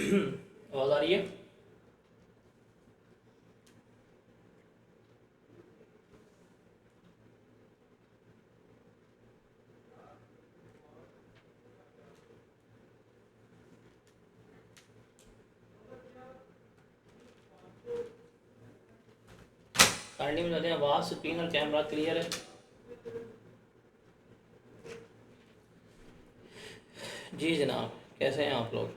आवाज़ आ रही है? काइंडली में जाते हैं, आवाज़ स्क्रीन और कैमरा क्लियर है? जी जनाब, कैसे हैं आप लोग?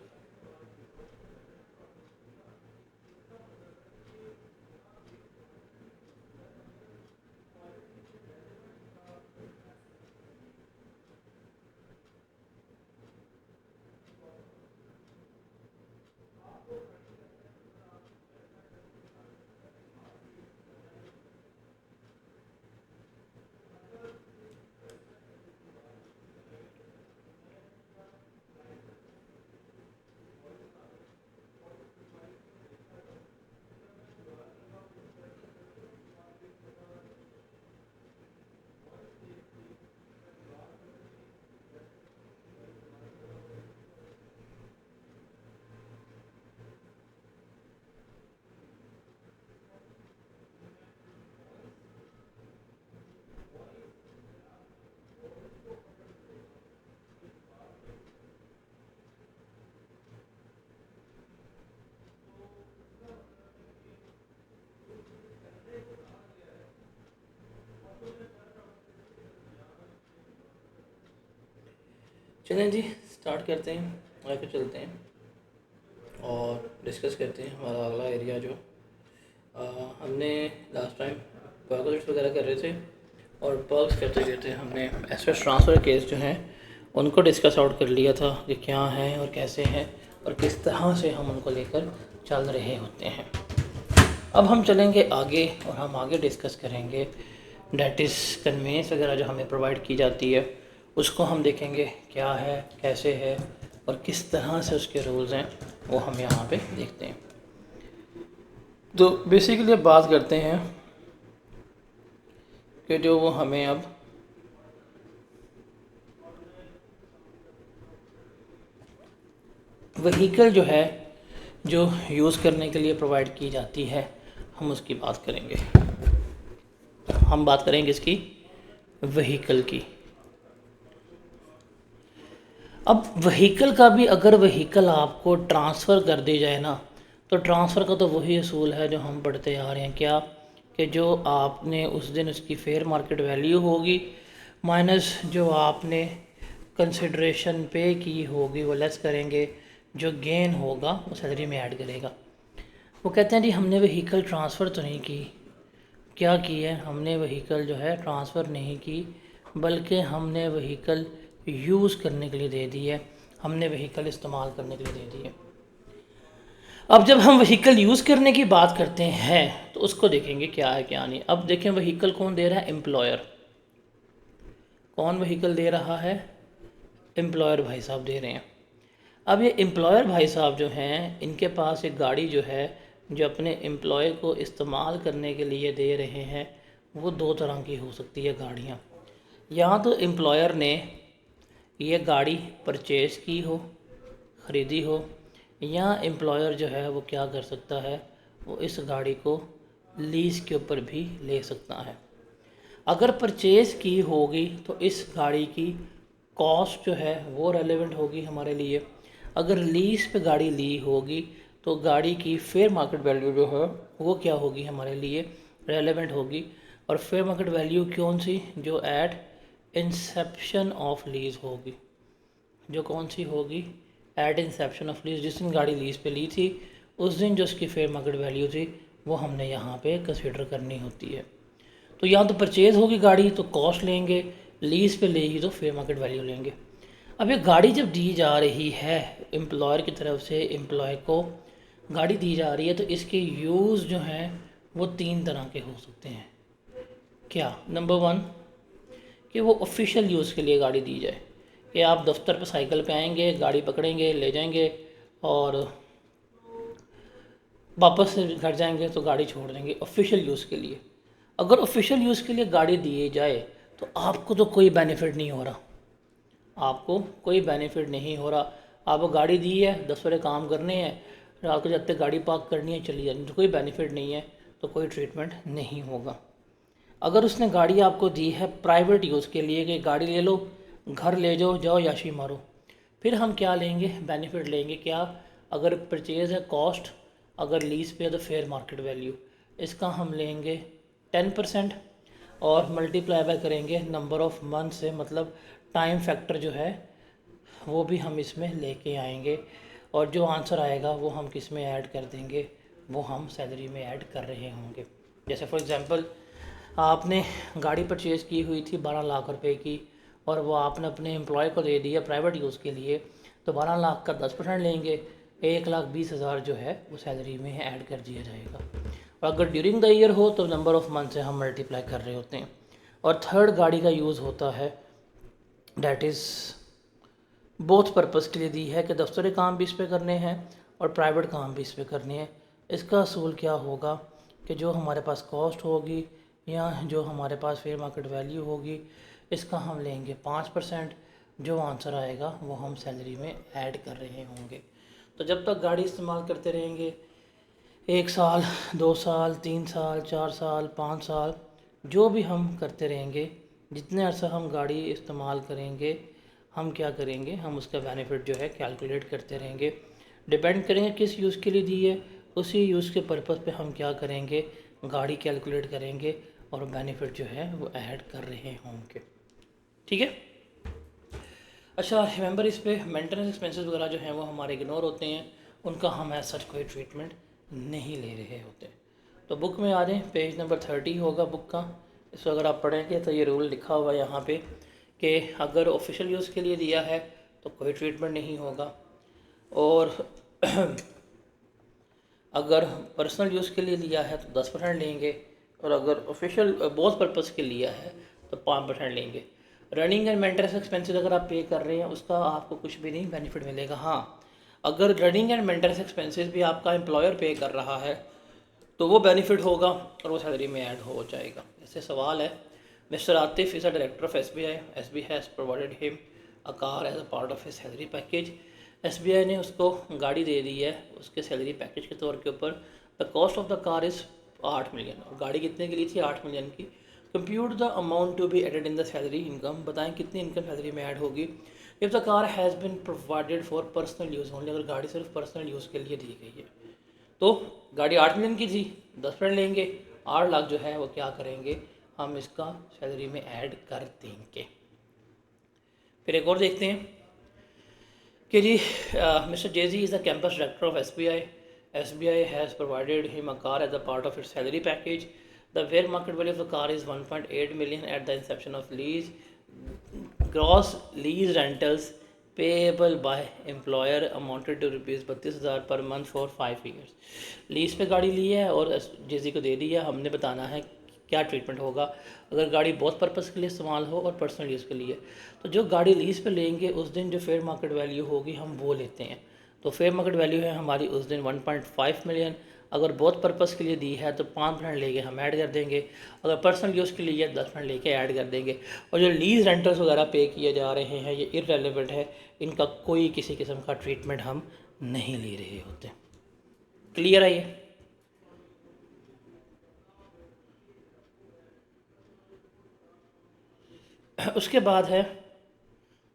चलें जी, स्टार्ट करते हैं, आगे चलते हैं और डिस्कस करते हैं हमारा अगला एरिया जो हमने लास्ट टाइम पर्कलेट्स वगैरह कर रहे थे और पर्क्स करते करते हमने एसेट ट्रांसफ़र केस जो हैं उनको डिस्कस आउट कर लिया था कि क्या हैं और कैसे हैं और किस तरह से हम उनको लेकर चल रहे होते हैं। अब हम चलेंगे आगे और हम आगे डिस्कस करेंगे डेट इज़ कन्वेंस वगैरह जो हमें प्रोवाइड की जाती है उसको हम देखेंगे क्या है, कैसे है और किस तरह से उसके रूल्स हैं वो हम यहाँ पे देखते हैं। तो बेसिकली अब बात करते हैं कि जो वो हमें अब व्हीकल जो है जो यूज़ करने के लिए प्रोवाइड की जाती है हम उसकी बात करेंगे। हम बात करेंगे इसकी व्हीकल की। अब व्हीकल का भी अगर व्हीकल आपको ट्रांसफ़र कर दी जाए ना तो ट्रांसफ़र का तो वही असूल है जो हम पढ़ते आ रहे हैं, क्या कि जो आपने उस दिन उसकी फेयर मार्केट वैल्यू होगी माइनस जो आपने कंसिड्रेशन पे की होगी वो लेस करेंगे, जो गेन होगा वो सैलरी में ऐड करेगा। वो कहते हैं जी हमने व्हीकल ट्रांसफ़र तो नहीं की, क्या की है हमने व्हीकल जो है ट्रांसफ़र नहीं की बल्कि हमने व्हीकल यूज़ करने के लिए दे दी है, हमने व्हीकल इस्तेमाल करने के लिए दे दी है। अब जब हम व्हीकल यूज़ करने की बात करते हैं तो उसको देखेंगे क्या है क्या नहीं। अब देखें व्हीकल कौन दे रहा है, एम्प्लॉयर। कौन व्हीकल दे रहा है, एम्प्लॉयर भाई साहब दे रहे हैं। अब ये एम्प्लॉयर भाई साहब जो हैं इनके पास एक गाड़ी जो है जो अपने एम्प्लॉय को इस्तेमाल करने के लिए दे रहे हैं वो दो तरह की हो सकती है गाड़ियाँ। या तो एम्प्लॉयर ने ये गाड़ी परचेज़ की हो, ख़रीदी हो, या एम्प्लॉयर जो है वो क्या कर सकता है वो इस गाड़ी को लीज़ के ऊपर भी ले सकता है। अगर परचेज़ की होगी तो इस गाड़ी की कॉस्ट जो है वो रेलेवेंट होगी हमारे लिए। अगर लीज़ पे गाड़ी ली होगी तो गाड़ी की फेयर मार्केट वैल्यू जो है वो क्या होगी हमारे लिए, रेलेवेंट होगी। और फेयर मार्केट वैल्यू कौन सी, जो एट इंसेप्शन ऑफ लीज़ होगी। जो कौन सी होगी, एट इंसेप्शन ऑफ लीज़। जिस दिन गाड़ी लीज़ पे ली थी उस दिन जो उसकी फेयर मार्केट वैल्यू थी वो हमने यहाँ पे कंसिडर करनी होती है। तो यहाँ तो परचेज़ होगी गाड़ी तो कॉस्ट लेंगे, लीज़ पे लेगी तो फेयर मार्केट वैल्यू लेंगे। अब ये गाड़ी जब दी जा रही है एम्प्लॉयर की तरफ से एम्प्लॉय को गाड़ी दी जा रही है तो इसके यूज़ जो हैं वो तीन तरह के हो सकते हैं। क्या, नंबर वन कि वो ऑफिशियल यूज़ के लिए गाड़ी दी जाए कि आप दफ्तर पे साइकिल पे आएंगे, गाड़ी पकड़ेंगे, ले जाएंगे और वापस घर जाएंगे तो गाड़ी छोड़ देंगे ऑफिशियल यूज़ के लिए। अगर ऑफिशियल यूज़ के लिए गाड़ी दी जाए तो आपको तो कोई बेनिफिट नहीं हो रहा, आपको कोई बेनिफिट नहीं हो रहा। आपको गाड़ी दी है, 10 बजे काम करने हैं, रात को जाते गाड़ी पार्क करनी है, चली जानी, तो कोई बेनिफिट नहीं है, तो कोई ट्रीटमेंट नहीं होगा। अगर उसने गाड़ी आपको दी है प्राइवेट यूज़ के लिए कि गाड़ी ले लो, घर ले जाओ, जाओ याशी मारो, फिर हम क्या लेंगे, बेनिफिट लेंगे क्या? अगर परचेज़ है कॉस्ट, अगर लीज़ पे है तो फेयर मार्केट वैल्यू, इसका हम लेंगे 10% और मल्टीप्लाई बाय करेंगे नंबर ऑफ़ मंथ से, मतलब टाइम फैक्टर जो है वो भी हम इसमें लेके आएंगे, और जो आंसर आएगा वो हम किस में ऐड कर देंगे, वो हम सैलरी में ऐड कर रहे होंगे। जैसे फॉर एग्ज़ाम्पल आपने गाड़ी परचेज़ की हुई थी 12 लाख रुपए की, और वो आपने अपने एम्प्लॉय को दे दिया प्राइवेट यूज़ के लिए, तो 12 लाख का 10% लेंगे, 1,20,000 जो है वो सैलरी में ऐड कर दिया जाएगा। और अगर ड्यूरिंग द ईयर हो तो नंबर ऑफ़ मंथ से हम मल्टीप्लाई कर रहे होते हैं। और थर्ड गाड़ी का यूज़ होता है, डैट इज़ बोथ पर्पज़ के लिए दी है कि दफ्तरी काम भी इस पे करने हैं और प्राइवेट काम भी इस पे करने हैं। इसका असूल क्या होगा कि जो हमारे पास कॉस्ट होगी या जो हमारे पास फेयर मार्केट वैल्यू होगी, इसका हम लेंगे 5%, जो आंसर आएगा वो हम सैलरी में ऐड कर रहे होंगे। तो जब तक गाड़ी इस्तेमाल करते रहेंगे, 1 साल, 2 साल, 3 साल, 4 साल, 5 साल, जो भी हम करते रहेंगे, जितने अर्सा हम गाड़ी इस्तेमाल करेंगे, हम क्या करेंगे, हम उसका बेनिफिट जो है कैलकुलेट करते रहेंगे। डिपेंड करेंगे किस यूज़ के लिए दी है, उसी यूज़ के पर्पज़ पे हम क्या करेंगे, गाड़ी कैलकुलेट करेंगे और बेनिफिट जो है वो ऐड कर रहे होंगे। ठीक है। अच्छा रिमेंबर, इस पे मेंटेनेंस एक्सपेंसेस वगैरह जो हैं वो हमारे इग्नोर होते हैं, उनका हम एज सच कोई ट्रीटमेंट नहीं ले रहे होते। तो बुक में आ जाएं, पेज नंबर 30 होगा बुक का। इसको अगर आप पढ़ेंगे तो ये रूल लिखा हुआ है यहाँ पे कि अगर ऑफिशियल यूज़ के लिए दिया है तो कोई ट्रीटमेंट नहीं होगा, और अगर पर्सनल यूज़ के लिए लिया है तो 10% लेंगे, और अगर ऑफिशियल बोथ पर्पज़ के लिया है तो 5% लेंगे। रनिंग एंड मेंटेनेंस एक्सपेंसेस अगर आप पे कर रहे हैं उसका आपको कुछ भी नहीं बेनिफिट मिलेगा। हाँ, अगर रनिंग एंड मेंटेनेंस एक्सपेंसेस भी आपका एम्प्लॉयर पे कर रहा है तो वो बेनिफिट होगा और वो सैलरी में ऐड हो जाएगा। जैसे सवाल है, mister Atif is a director of SBI, SBI has provided him a car as a part of his salary package. SBI ने उसको गाड़ी दे दी है उसके सैलरी पैकेज के तौर के ऊपर। The cost of the car is 8 million, और गाड़ी कितने की ली थी, 8 मिलियन की। Compute the amount to be added in the salary income, बताएं कितनी इनकम सैलरी में ऐड होगी। If the car has been provided for personal use only, अगर गाड़ी सिर्फ पर्सनल यूज़ के लिए दी गई है, तो गाड़ी 8 मिलियन की थी, 10% लेंगे, 8 लाख जो है वो क्या करेंगे, हम इसका सैलरी में ऐड कर देंगे। फिर एक और देखते हैं कि जी Mr JG is the campus director of SBI. SBI has provided him a car as a part of its salary package. The fair market value of the car is 1.8 million at the inception of lease. Gross lease rentals payable by employer amounted to ₹32,000 per month for 5 years. Lease पे गाड़ी ली है और जेजी को दे दी है, हमने बताना है क्या ट्रीटमेंट होगा अगर गाड़ी बहुत पर्पज़ के लिए इस्तेमाल हो और पर्सनल यूज़ के लिए। तो जो गाड़ी लीज़ पे लेंगे उस दिन जो फेयर मार्केट वैल्यू होगी हम वो लेते हैं। तो फेयर मार्केट वैल्यू है हमारी उस दिन 1.5 मिलियन। अगर बहुत पर्पज़ के लिए दी है तो 5% लेके हम ऐड कर देंगे, अगर पर्सनल यूज़ के लिए 10% लेके ऐड कर देंगे। और जो लीज़ रेंटल्स वगैरह पे किए जा रहे हैं ये इररेलेवेंट है, इनका कोई किसी किस्म का ट्रीटमेंट हम नहीं ले रहे होते। क्लियर है ये? उसके बाद है,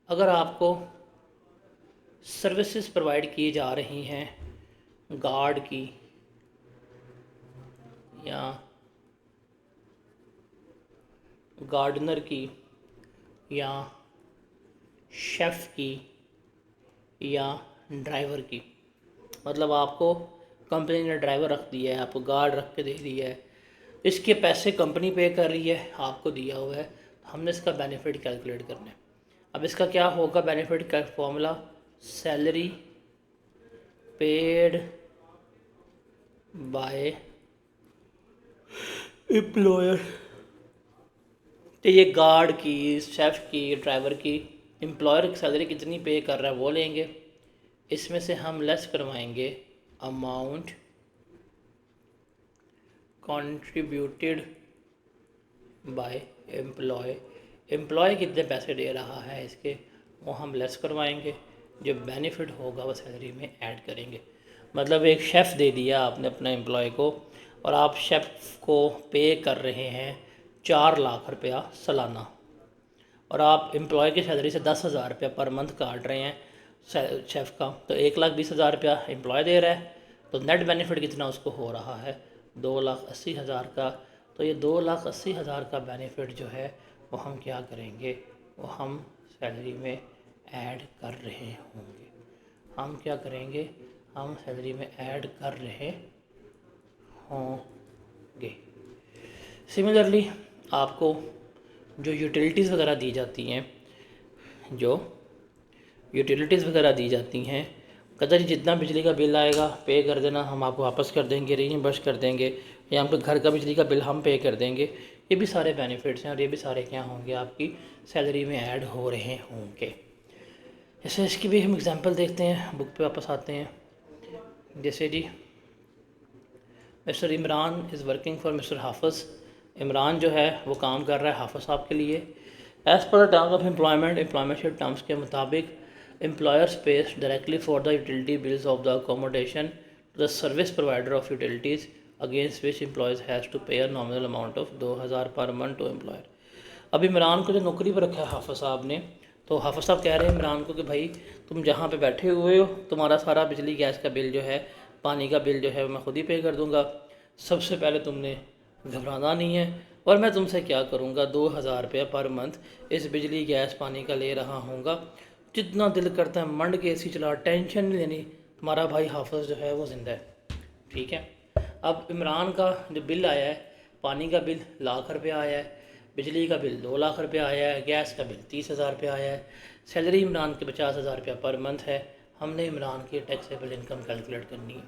अगर आपको सर्विसेज प्रोवाइड की जा रही हैं गार्ड की या गार्डनर की या शेफ़ की या ड्राइवर की, मतलब आपको कंपनी ने ड्राइवर रख दिया है, आपको गार्ड रख के दे दिया है, इसके पैसे कंपनी पे कर रही है, आपको दिया हुआ है, तो हमने इसका बेनिफिट कैलकुलेट करना है। अब इसका क्या होगा बेनिफिट का formula, salary paid by employer. तो ये गार्ड की, शेफ़ की, ड्राइवर की एम्प्लॉयर की सैलरी कितनी पे कर रहा है वो लेंगे, इसमें से हम लेस करवाएंगे amount contributed by employ. Employ कितने पैसे दे रहा है इसके, वो हम लेस करवाएंगे, जो बेनिफिट होगा वो सैलरी में ऐड करेंगे। मतलब एक शेफ़ दे दिया आपने अपने एम्प्लॉय को, और आप शेफ़ को पे कर रहे हैं 4 लाख रुपया सालाना, और आप एम्प्लॉय की सैलरी से 10,000 रुपया पर मंथ काट रहे हैं शेफ़ का, तो 1,20,000 रुपया एम्प्लॉय दे रहा है, तो नेट बेनिफिट कितना उसको हो रहा है 2,80,000 का। तो ये 2,80,000 का बेनिफिट जो है वो हम क्या करेंगे, वो हम सैलरी में ऐड कर रहे होंगे। हम क्या करेंगे, हम सैलरी में ऐड कर रहे होंगे। सिमिलरली आपको जो यूटिलिटीज़ वगैरह दी जाती हैं, जो यूटिलिटीज़ वगैरह दी जाती हैं, कदर जितना बिजली का बिल आएगा पे कर देना, हम आपको वापस कर देंगे, रीइंबर्स कर देंगे, या आपके घर का बिजली का बिल हम पे कर देंगे। ये भी सारे बेनिफिट्स हैं, और ये भी सारे क्या होंगे, आपकी सैलरी में ऐड हो रहे होंगे। जैसे इसकी भी हम एग्जांपल देखते हैं, बुक पे वापस आते हैं। जैसे जी, Mr Imran is working for Mr Hafiz. Imran जो है वो काम कर रहा है हाफिज़ साहब के लिए। As per the terms of employment terms के मुताबिक employers pays directly for the utility bills of the accommodation to the service provider of utilities against which employees has to pay a nominal amount of 2,000 per month to employer. अब इमरान को जो नौकरी पर रखा है हाफिज़ साहब ने, तो हाफिज़ साहब कह रहे हैं इमरान को कि भाई तुम जहाँ पे बैठे हुए हो, तुम्हारा सारा बिजली गैस का बिल जो है, पानी का बिल जो है मैं खुद ही पे कर दूँगा। सबसे पहले तुमने घबराना नहीं है, और मैं तुमसे क्या करूँगा, 2,000 रुपया पर मंथ इस बिजली गैस पानी का ले रहा हूँगा। जितना दिल करता है मंड के एसी चला, टेंशन नहीं लेनी, तुम्हारा भाई हाफिज़ जो है वो ज़िंदा है। ठीक है। अब इमरान का जो बिल आया है, पानी का बिल लाख रुपया आया है, बिजली का बिल 2 लाख रुपया आया है, गैस का बिल 30,000 रुपया आया है, सैलरी इमरान की 50,000 रुपया पर मंथ है। हमने इमरान की टैक्सेबल इनकम कैलकुलेट करनी है।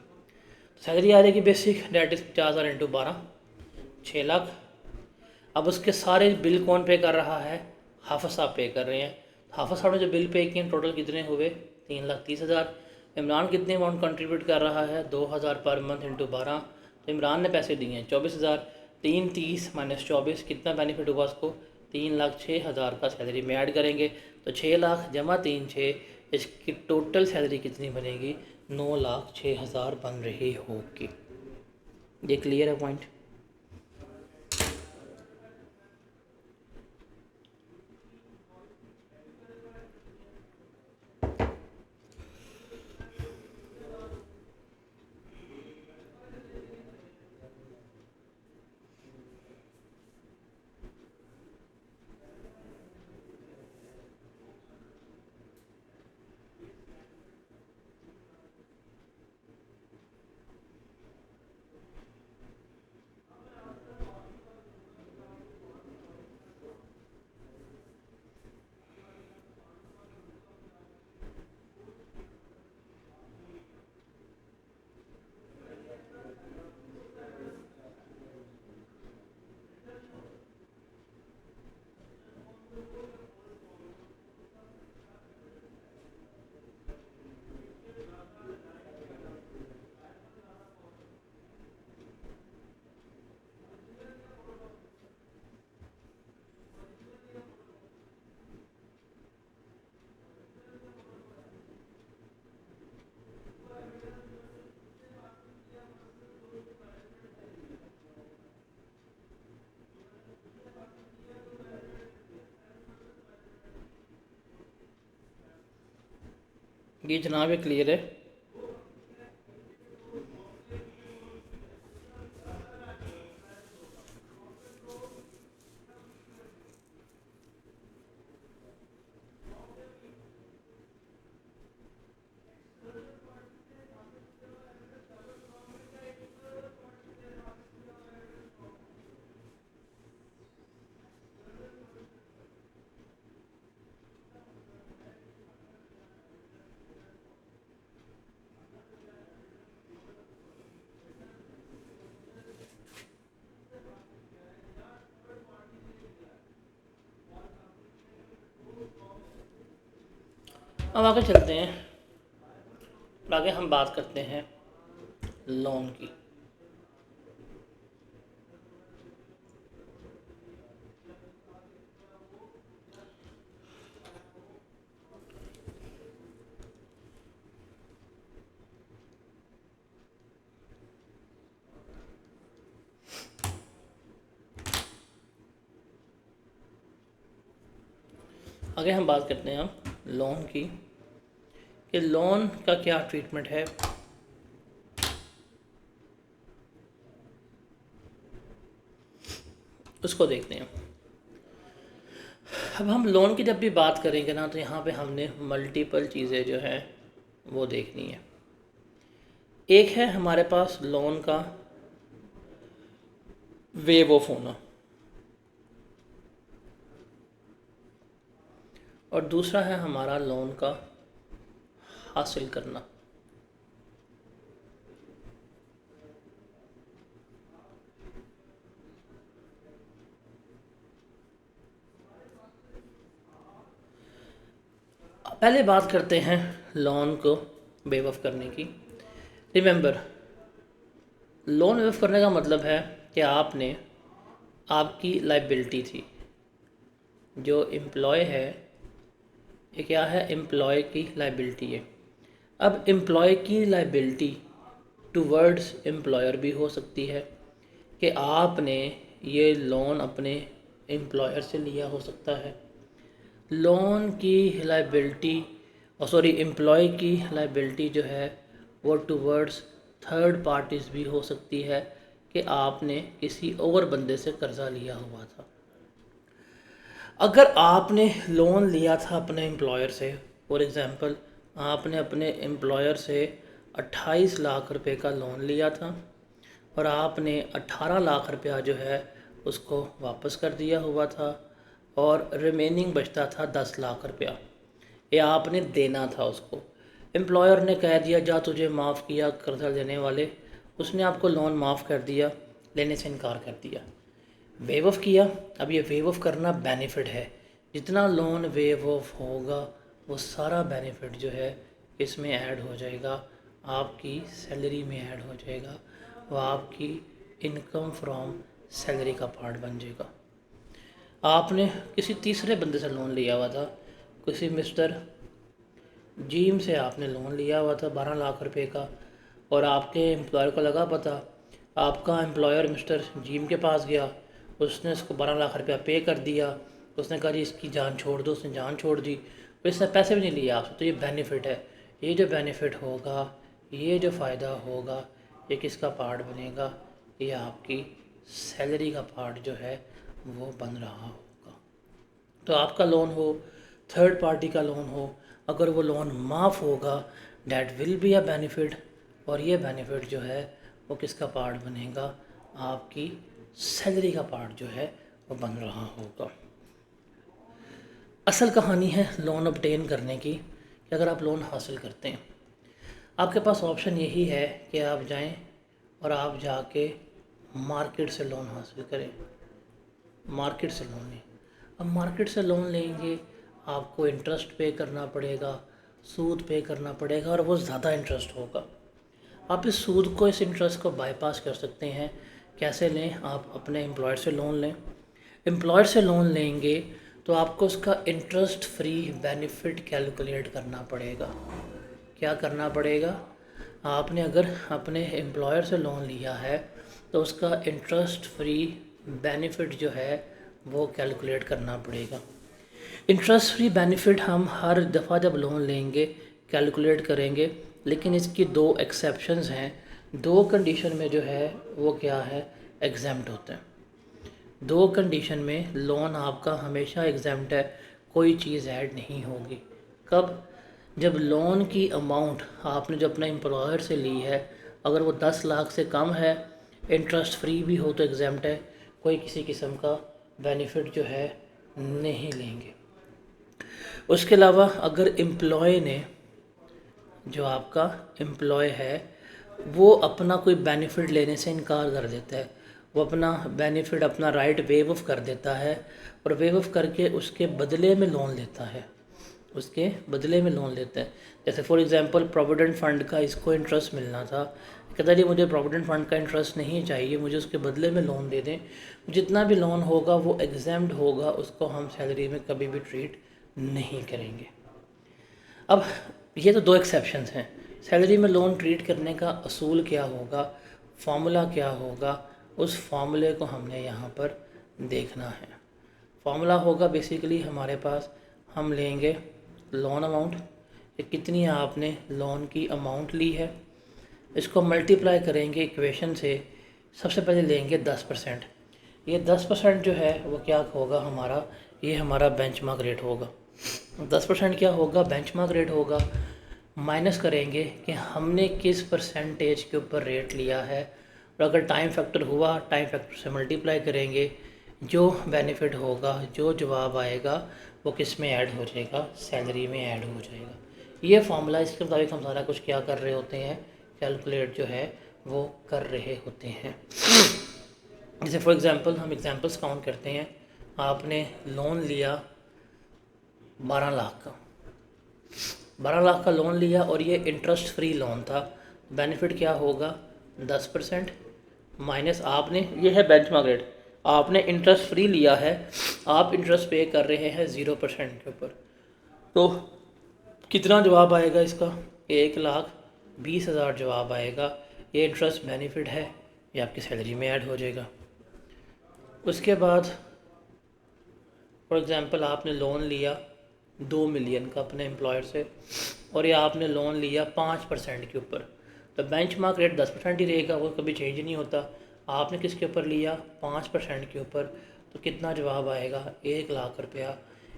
सैलरी आ जाएगी basic, that is 50,000 into 12, 6 lakh. अब उसके सारे बिल कौन पे कर रहा है, हाफिज़ साहब पे कर रहे हैं। हाफिज़ साहब ने जो बिल पे किए टोटल कितने हुए, 3,30,000। इमरान कितने अमाउंट कंट्रीब्यूट कर रहा है, 2,000 पर मंथ इंटू 12, तो इमरान ने पैसे दिए हैं 24,000। 3 30 - 24 कितना बेनिफिट होगा उसको, 3,06,000 का सैलरी में ऐड करेंगे, तो 6 लाख जमा 3 6, इसकी टोटल सैलरी कितनी बनेगी, 9,06,000 बन रही होगी। ये क्लियर है पॉइंट। ये जनाब ये क्लियर है। अब आगे चलते हैं, आगे हम बात करते हैं लोन की। आगे हम बात करते हैं लोन की, कि लोन का क्या ट्रीटमेंट है। उसको देखते हैं। अब हम लोन की जब भी बात करेंगे ना, तो यहाँ पे हमने मल्टीपल चीज़ें जो हैं वो देखनी है। एक है हमारे पास लोन का वेव ऑफ होना, और दूसरा है हमारा लोन का हासिल करना। पहले बात करते हैं लोन को वेव ऑफ करने की। रिमेंबर, लोन वेव ऑफ करने का मतलब है कि आपकी लाइबिलिटी थी, जो एम्प्लॉय है, ये क्या है, एम्प्लॉय की लाइबिलिटी है। अब एम्प्लॉय की लाइबिलिटी टूवर्ड्स एम्प्लॉयर भी हो सकती है, कि आपने ये लोन अपने एम्प्लॉयर से लिया हो सकता है। लोन की लाइबिलिटी, एम्प्लॉय की लाइबिलिटी जो है वो टूवर्ड्स थर्ड पार्टीज़ भी हो सकती है, कि आपने किसी और बंदे से कर्ज़ा लिया हुआ था। अगर आपने लोन लिया था अपने एम्प्लॉयर से, फॉर एग्ज़ाम्पल आपने अपने एम्प्लॉयर से 28 लाख रुपए का लोन लिया था, और आपने 18 लाख रुपया जो है उसको वापस कर दिया हुआ था, और रिमेनिंग बचता था 10 लाख रुपया, ये आपने देना था उसको। एम्प्लॉयर ने कह दिया जा तुझे माफ़ किया कर्जा लेने वाले, उसने आपको लोन माफ़ कर दिया, लेने से इनकार कर दिया, वेव ऑफ किया। अब ये वेव ऑफ करना बेनिफिट है, जितना लोन वेव ऑफ होगा वो सारा बेनिफिट जो है इसमें ऐड हो जाएगा, आपकी सैलरी में ऐड हो जाएगा, वो आपकी इनकम फ्रॉम सैलरी का पार्ट बन जाएगा। आपने किसी तीसरे बंदे से लोन लिया हुआ था, किसी मिस्टर जीम से आपने लोन लिया हुआ था 12 लाख रुपए का, और आपके एम्प्लॉयर को लगा पता, आपका एम्प्लॉयर मिस्टर जीम के पास गया, उसने उसको 12 लाख रुपया पे कर दिया, उसने कहा जी इसकी जान छोड़ दो, उसने जान छोड़ दी, और इसने पैसे भी नहीं लिए आपसे। तो ये बेनिफिट है, ये जो बेनिफिट होगा, ये जो फ़ायदा होगा, ये किसका पार्ट बनेगा, ये आपकी सैलरी का पार्ट जो है वो बन रहा होगा। तो आपका लोन हो, थर्ड पार्टी का लोन हो, अगर वो लोन माफ़ होगा, that will be a benefit, और ये बेनिफिट जो है वो किसका पार्ट बनेगा, आपकी सैलरी का पार्ट जो है वो बन रहा होगा। असल कहानी है लोन ऑब्टेन करने की, कि अगर आप लोन हासिल करते हैं, आपके पास ऑप्शन यही है कि आप जाएं और आप जाके मार्केट से लोन हासिल करें, मार्केट से लोन लें। अब मार्केट से लोन लेंगे, आपको इंटरेस्ट पे करना पड़ेगा, सूद पे करना पड़ेगा, और वो ज़्यादा इंटरेस्ट होगा। आप इस सूद को, इस इंटरेस्ट को बाईपास कर सकते हैं। कैसे लें, आप अपने एम्प्लॉयर से लोन लें। एम्प्लॉयर से लोन लेंगे तो आपको उसका इंटरेस्ट फ्री बेनिफिट कैलकुलेट करना पड़ेगा। क्या करना पड़ेगा, आपने अगर अपने एम्प्लॉयर से लोन लिया है तो उसका इंटरेस्ट फ्री बेनिफिट जो है वो कैलकुलेट करना पड़ेगा। इंटरेस्ट फ्री बेनिफिट हम हर दफ़ा जब लोन लेंगे कैलकुलेट करेंगे, लेकिन इसकी दो एक्सेप्शंस हैं। दो कंडीशन में जो है वो क्या है, एग्जेम्प्ट होते हैं। दो कंडीशन में लोन आपका हमेशा एग्जेम्प्ट है, कोई चीज़ ऐड नहीं होगी। कब, जब लोन की अमाउंट आपने जो अपने एम्प्लॉयर से ली है, अगर वो 10 लाख से कम है, इंटरेस्ट फ्री भी हो तो एग्जेम्प्ट है, कोई किसी किस्म का बेनिफिट जो है नहीं लेंगे। उसके अलावा अगर एम्प्लॉय ने, जो आपका एम्प्लॉय है, वो अपना कोई बेनिफिट लेने से इनकार कर देता है, वो अपना बेनिफिट, अपना राइट वेव ऑफ कर देता है, और वेव ऑफ करके उसके बदले में लोन लेता है, उसके बदले में लोन लेता है। जैसे फॉर एग्जांपल प्रोविडेंट फ़ंड का इसको इंटरेस्ट मिलना था, कहता जी मुझे प्रोविडेंट फ़ंड का इंटरेस्ट नहीं चाहिए, मुझे उसके बदले में लोन दे दें। जितना भी लोन होगा वो एग्जेम्प्ट होगा, उसको हम सैलरी में कभी भी ट्रीट नहीं करेंगे। अब ये तो दो एक्सेप्शंस हैं। सैलरी में लोन ट्रीट करने का असूल क्या होगा, फार्मूला क्या होगा, उस फार्मूले को हमने यहाँ पर देखना है। फार्मूला होगा बेसिकली हमारे पास, हम लेंगे लोन अमाउंट, कि कितनी आपने लोन की अमाउंट ली है, इसको मल्टीप्लाई करेंगे इक्वेशन से। सबसे पहले लेंगे 10%। ये 10% जो है वो क्या होगा हमारा, ये हमारा बेंचमार्क रेट होगा। 10% क्या होगा, बेंचमार्क रेट होगा। माइनस करेंगे कि हमने किस परसेंटेज के ऊपर रेट लिया है, और अगर टाइम फैक्टर हुआ, टाइम फैक्टर से मल्टीप्लाई करेंगे। जो बेनिफिट होगा, जो जवाब आएगा, वो किस में ऐड हो जाएगा, सैलरी में ऐड हो जाएगा। ये फॉर्मूला, इसके मुताबिक हम सारा कुछ क्या कर रहे होते हैं, कैलकुलेट जो है वो कर रहे होते हैं। जैसे फॉर एग्जांपल हम एग्जांपल्स काउंट करते हैं। आपने लोन लिया 12 लाख का, 12 लाख का लोन लिया और ये इंटरेस्ट फ्री लोन था। बेनिफिट क्या होगा, 10% माइनस आपने, ये है बेंचमार्क रेट, आपने इंटरेस्ट फ्री लिया है, आप इंटरेस्ट पे कर रहे हैं 0% के ऊपर। तो कितना जवाब आएगा इसका, 1,20,000 जवाब आएगा। ये इंटरेस्ट बेनिफिट है, ये आपकी सैलरी में ऐड हो जाएगा। उसके बाद फॉर एग्ज़ाम्पल आपने लोन लिया 2 मिलियन का अपने एम्प्लॉयर से, और ये आपने लोन लिया 5% के ऊपर। तो बेंचमार्क रेट 10% ही रहेगा, वो कभी चेंज नहीं होता। आपने किसके ऊपर लिया, 5% के ऊपर। तो कितना जवाब आएगा, 1,00,000 रुपया।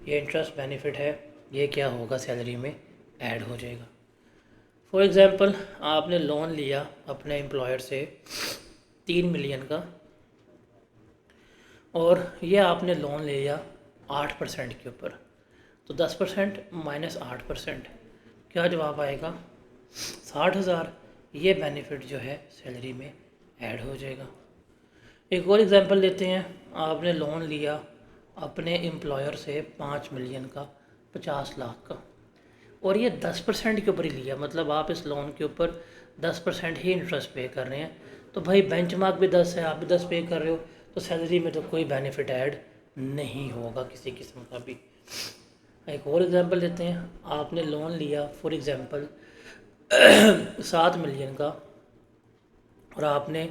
ये इंटरेस्ट बेनिफिट है, ये क्या होगा, सैलरी में ऐड हो जाएगा। फॉर एग्ज़ाम्पल आपने लोन लिया अपने एम्प्लॉयर से 3 मिलियन का, और ये आपने लोन ले लिया 8% के ऊपर। तो 10% माइनस 8%, क्या जवाब आएगा, 60,000। ये बेनिफिट जो है सैलरी में ऐड हो जाएगा। एक और एग्जांपल लेते हैं। आपने लोन लिया अपने एम्प्लॉयर से 5 मिलियन का, 50 लाख का, और ये 10% के ऊपर ही लिया, मतलब आप इस लोन के ऊपर 10% ही इंटरेस्ट पे कर रहे हैं। तो भाई बेंचमार्क भी 10 है, आप भी 10 पे कर रहे हो, तो सैलरी में तो कोई बेनिफिट ऐड नहीं होगा किसी किस्म का भी। एक और एग्जांपल लेते हैं। आपने लोन लिया फॉर एग्जांपल 7 मिलियन का, और आपने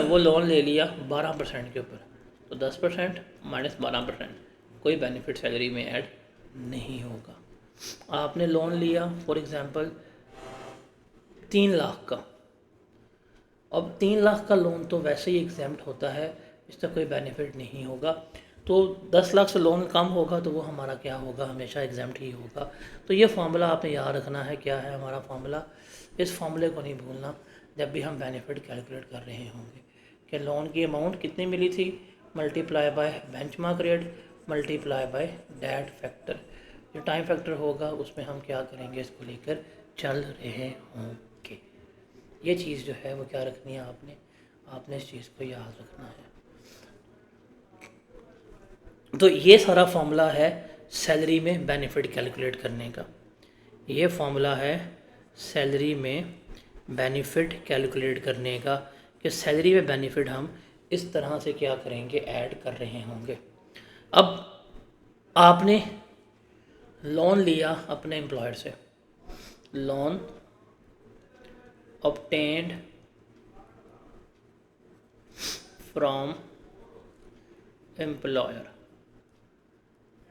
वो लोन ले लिया 12% के ऊपर। तो 10% माइनस 12%, कोई बेनिफिट सैलरी में ऐड नहीं होगा। आपने लोन लिया फॉर एग्जांपल 3 लाख का। अब 3 लाख का लोन तो वैसे ही एग्जाम्प्ट होता है, इसका कोई बेनिफिट नहीं होगा। तो 10 लाख से लोन कम होगा तो वो हमारा क्या होगा, हमेशा एग्जाम्प्ट ही होगा। तो ये फार्मूला आपने याद रखना है, क्या है हमारा फार्मूला। इस फार्मूले को नहीं भूलना जब भी हम बेनिफिट कैलकुलेट कर रहे होंगे, कि लोन की अमाउंट कितनी मिली थी, multiply by benchmark rate, multiply by date factor. जो टाइम फैक्टर होगा उसमें हम क्या करेंगे, इसको लेकर चल रहे होंगे। ये चीज़ जो है वो क्या रखनी है आपने इस चीज़ को याद रखना है। तो ये सारा फॉर्मूला है सैलरी में बेनिफिट कैलकुलेट करने का। ये फॉर्मूला है सैलरी में बेनिफिट कैलकुलेट करने का, कि सैलरी में बेनिफिट हम इस तरह से क्या करेंगे, ऐड कर रहे होंगे। अब आपने लोन लिया अपने एम्प्लॉयर से, लोन obtained from employer।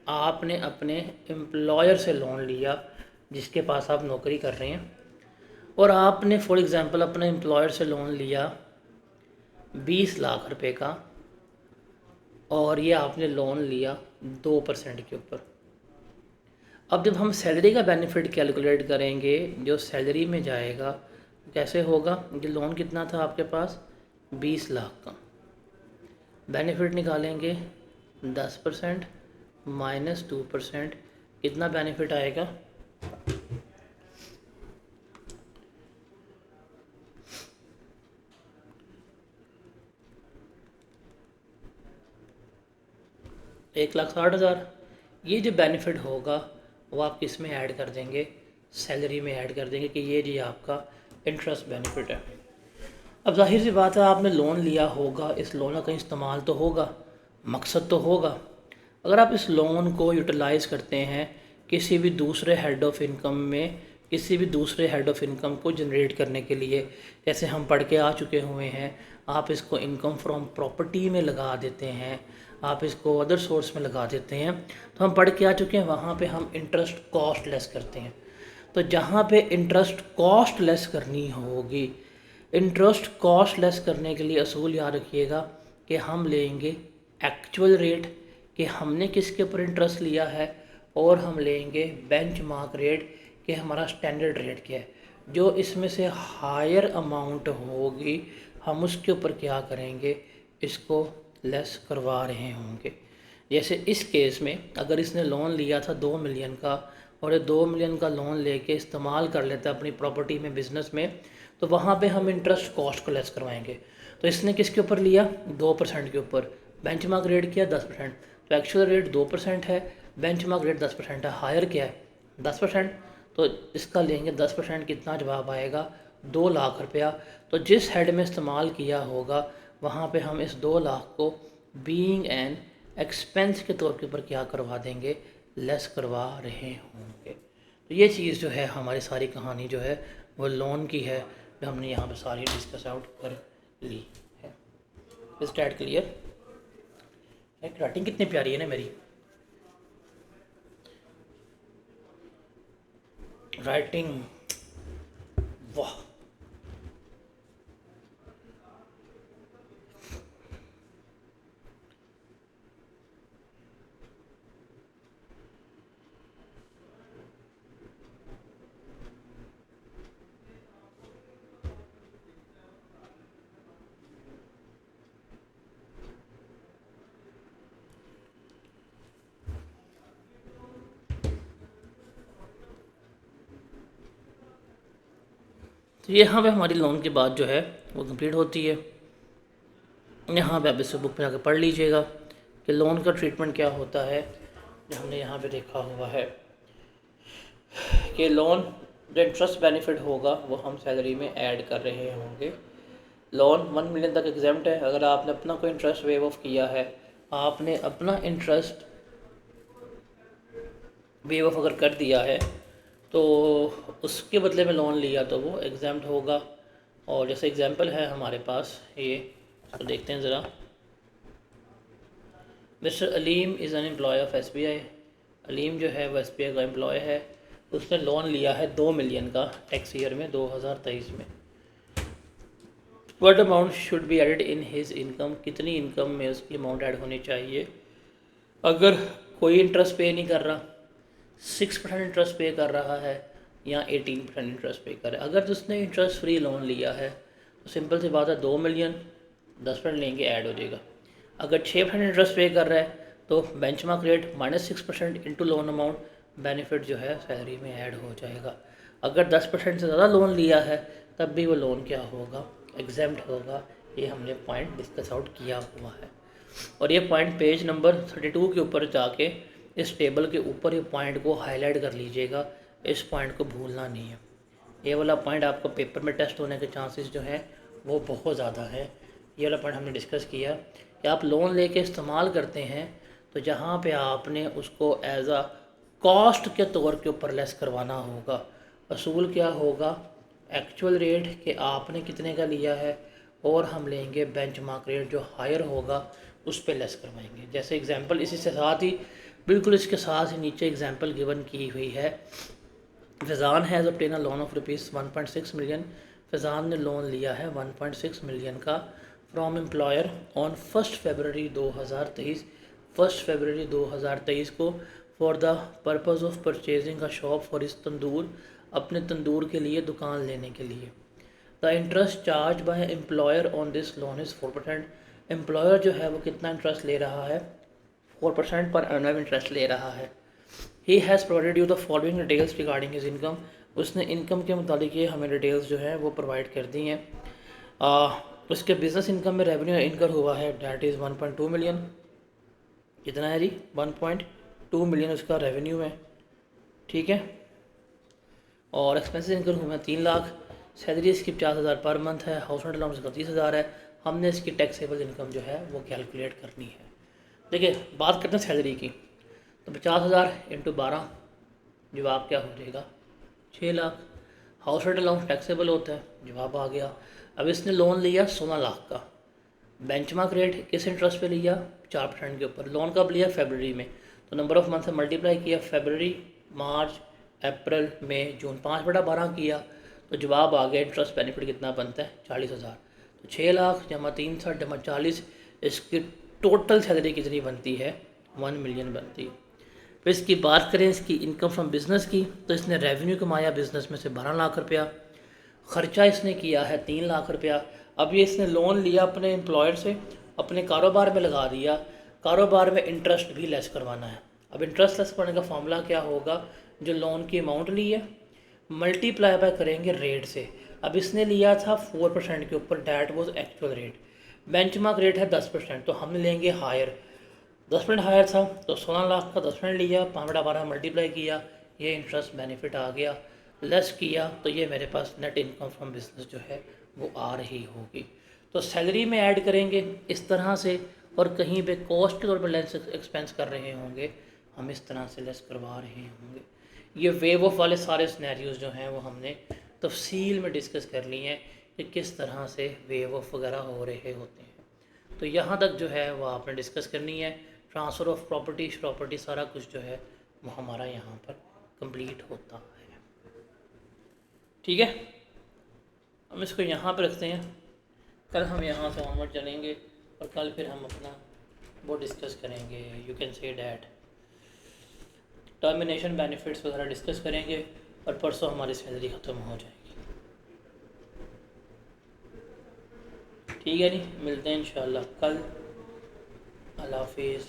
आपने अपने एम्प्लॉयर से लोन लिया जिसके पास आप नौकरी कर रहे हैं, और आपने फॉर एग्जांपल अपने एम्प्लॉयर से लोन लिया 20 लाख रुपए का, और ये आपने लोन लिया 2% के ऊपर। अब जब हम सैलरी का बेनिफिट कैलकुलेट करेंगे, जो सैलरी में जाएगा कैसे होगा, ये लोन कितना था आपके पास, 20 लाख का, बेनिफिट निकालेंगे 10% माइनस 2%, कितना बेनिफिट आएगा, 1,60,000। ये जो बेनिफिट होगा वो आप किस में ऐड कर देंगे, सैलरी में ऐड कर देंगे, कि ये जी आपका इंटरेस्ट बेनिफिट है। अब जाहिर सी बात है, आपने लोन लिया होगा, इस लोन का कहीं इस्तेमाल तो होगा, मकसद तो होगा। अगर आप इस लोन को यूटिलाइज़ करते हैं किसी भी दूसरे हेड ऑफ इनकम में, किसी भी दूसरे हेड ऑफ इनकम को जनरेट करने के लिए, जैसे हम पढ़ के आ चुके हुए हैं, आप इसको इनकम फ्रॉम प्रॉपर्टी में लगा देते हैं, आप इसको अदर सोर्स में लगा देते हैं, तो हम पढ़ के आ चुके हैं वहाँ पे हम इंटरेस्ट कॉस्ट लेस करते हैं। तो जहाँ पे इंटरेस्ट कॉस्ट लेस करनी होगी, इंटरेस्ट कॉस्ट लेस करने के लिए असूल याद रखिएगा कि हम लेंगे एक्चुअल रेट कि हमने किसके ऊपर इंटरेस्ट लिया है, और हम लेंगे बेंचमार्क रेट कि हमारा स्टैंडर्ड रेट क्या है। जो इसमें से हायर अमाउंट होगी हम उसके ऊपर क्या करेंगे, इसको लेस करवा रहे होंगे। जैसे इस केस में अगर इसने लोन लिया था 2 मिलियन का, और ये 2 मिलियन का लोन लेके इस्तेमाल कर लेता है अपनी प्रॉपर्टी में, बिज़नेस में, तो वहाँ पे हम इंटरेस्ट कॉस्ट को लेस करवाएंगे। तो इसने किसके ऊपर लिया, 2% के ऊपर, बेंचमार्क रेट किया 10%, तो एक्चुअल रेट 2% है, बेंचमार्क रेट 10% है, हायर क्या है 10%, तो इसका लेंगे 10%, कितना जवाब आएगा 2 लाख रुपया। तो जिस हेड में इस्तेमाल किया होगा वहाँ पे हम इस 2 लाख को बीइंग एन एक्सपेंस के तौर के ऊपर क्या करवा देंगे, लेस करवा रहे होंगे। तो ये चीज़ जो है हमारी सारी कहानी जो है वो लोन की है, जो हमने यहाँ पे सारी डिस्कस आउट कर ली है। इस डैट क्लियर है? राइटिंग कितनी प्यारी है ना मेरी, राइटिंग वाह। तो यहाँ पे हमारी लोन की बात जो है वो कंप्लीट होती है। यहाँ पे आप इस बुक में जाकर पढ़ लीजिएगा कि लोन का ट्रीटमेंट क्या होता है। जो हमने यहाँ पे देखा हुआ है कि लोन जो इंटरेस्ट बेनिफिट होगा वो हम सैलरी में ऐड कर रहे होंगे। लोन 1 मिलियन तक एग्जाम्प्ट है। अगर आपने अपना कोई इंटरेस्ट वेव ऑफ किया है, आपने अपना इंटरेस्ट वेव ऑफ अगर कर दिया है, तो उसके बदले में लोन लिया तो वो एग्जाम्प्ट होगा। और जैसे एग्जांपल है हमारे पास ये, तो देखते हैं ज़रा। Mister Aleem is an employ of SBI। Aleem जो है वो SBI का एम्प्लॉय है। उसने लोन लिया है 2 मिलियन का टैक्स ईयर में 2023 में। What amount should be added in his income, कितनी इनकम में उसकी अमाउंट ऐड होनी चाहिए। अगर कोई इंटरेस्ट पे नहीं कर रहा, 6% इंटरेस्ट पे कर रहा है या 18% इंटरेस्ट पे कर रहा है। अगर उसने इंटरेस्ट फ्री लोन लिया है तो सिंपल सी बात है 2 मिलियन 10% लेंगे ऐड हो जाएगा। अगर 6% इंटरेस्ट पे कर रहा है तो benchmark rate -6% into loan amount, benefit जो है सैलरी में ऐड हो जाएगा। अगर 10% से ज़्यादा लोन लिया है तब भी वो लोन क्या होगा, एग्जेम्प्ट होगा। ये हमने पॉइंट डिस्कस आउट किया हुआ है। और ये पॉइंट पेज नंबर 32 के ऊपर जाके इस टेबल के ऊपर ये पॉइंट को हाईलाइट कर लीजिएगा। इस पॉइंट को भूलना नहीं है। ये वाला पॉइंट आपको पेपर में टेस्ट होने के चांसेस जो हैं वो बहुत ज़्यादा है। ये वाला पॉइंट हमने डिस्कस किया कि आप लोन लेके इस्तेमाल करते हैं तो जहाँ पे आपने उसको एज आ कॉस्ट के तौर के ऊपर लेस करवाना होगा। असूल क्या होगा, एक्चुअल रेट कि आपने कितने का लिया है, और हम लेंगे बेंचमार्क रेट जो हायर होगा उस पर लेस करवाएंगे। जैसे एग्जांपल इसी से साथ ही बिल्कुल इसके साथ ही नीचे एग्जांपल गिवन की हुई है। Faizan has obtain a loan of ₹1.6 million. Faizan ने लोन लिया है 1.6 मिलियन का फ्रॉम एम्प्लॉयर ऑन 1 फरवरी 2023, 1 फरवरी 2023 को, for the purpose of purchasing a shop for इस तंदूर, अपने तंदूर के लिए दुकान लेने के लिए। The interest charge by employer on this loan is 4%। Employer जो है वो कितना इंटरेस्ट ले रहा है, 4% पर एनुअल इंटरेस्ट ले रहा है। He has provided you the following details regarding his income. उसने इनकम के मुताबिक ये हमें डिटेल्स जो है वो प्रोवाइड कर दी हैं। उसके बिज़नेस इनकम में रेवेन्यू इनकर हुआ है डैट इज़ 1.2 मिलियन। कितना है जी, 1.2 मिलियन उसका रेवेन्यू है, ठीक है। और एक्सपेंसेस इनकर हुआ है 3 लाख। सैलरी इसकी 50,000 पर मंथ है। हाउस रेंट अलाउंस इसका 30,000 है। हमने इसकी टैक्सेबल इनकम जो है वो कैलकुलेट करनी है। देखिए बात करते हैं सैलरी की, तो 50,000 इंटू 12 जवाब क्या हो जाएगा, 6 lakh. House rent allowance taxable होता है, जवाब आ गया। अब इसने लोन लिया 16 लाख का, बेंचमार्क रेट किस इंटरेस्ट पे लिया, 4% के ऊपर। लोन कब लिया, फरवरी में, तो नंबर ऑफ मंथ से मल्टीप्लाई किया, फरवरी, मार्च, अप्रैल, मई, जून, 5/12 किया, तो जवाब आ गया इंटरेस्ट बेनिफिट कितना बनता है, 40,000। तो 6 लाख जमा 63 जमा 40, इसकी टोटल सैलरी कितनी बनती है, 1 मिलियन बनती है। फिर इसकी बात करें इसकी इनकम फ्रॉम बिज़नेस की, तो इसने रेवेन्यू कमाया बिज़नेस में से 12 लाख रुपया, ख़र्चा इसने किया है 3 लाख रुपया। अब ये इसने लोन लिया अपने एम्प्लॉयर से, अपने कारोबार में लगा दिया, कारोबार में इंटरेस्ट भी लेस करवाना है। अब इंटरेस्ट लेस करने का फॉर्मूला क्या होगा, जो लोन की अमाउंट ली है मल्टीप्लाई बाय करेंगे रेट से। अब इसने लिया था 4% के ऊपर, that was actual rate, benchmark rate है 10%, तो हम लेंगे हायर, 10% हायर था तो 16 लाख का 10% लिया, 5/12 मल्टीप्लाई किया, ये इंटरेस्ट बेनिफिट आ गया, लेस किया तो ये मेरे पास नेट इनकम फ्रॉम बिजनेस जो है वो आ रही होगी। तो सैलरी में ऐड करेंगे इस तरह से, और कहीं पे कॉस्ट के तौर पर लेस एक्सपेंस कर रहे होंगे, हम इस तरह से लेस करवा रहे होंगे। ये वेव ऑफ वाले सारे सिनेरियोज जो हैं वो हमने तफसील में डिस्कस कर लिए हैं कि किस तरह से वेव ऑफ वगैरह हो रहे होते हैं। तो यहाँ तक जो है वो आपने डिस्कस करनी है। ट्रांसफ़र ऑफ प्रॉपर्टी सारा कुछ जो है वो हमारा यहाँ पर कंप्लीट होता है। ठीक है, हम इसको यहाँ पर रखते हैं, कल हम यहाँ से ऑनवर्ड चलेंगे और कल फिर हम अपना वो डिस्कस करेंगे, you can say that termination benefits वगैरह डिस्कस करेंगे, और परसों हमारी सैलरी ख़त्म हो जाएगी। ठीक है, नहीं मिलते हैं इंशाल्लाह कल। अल्लाह हाफिज़।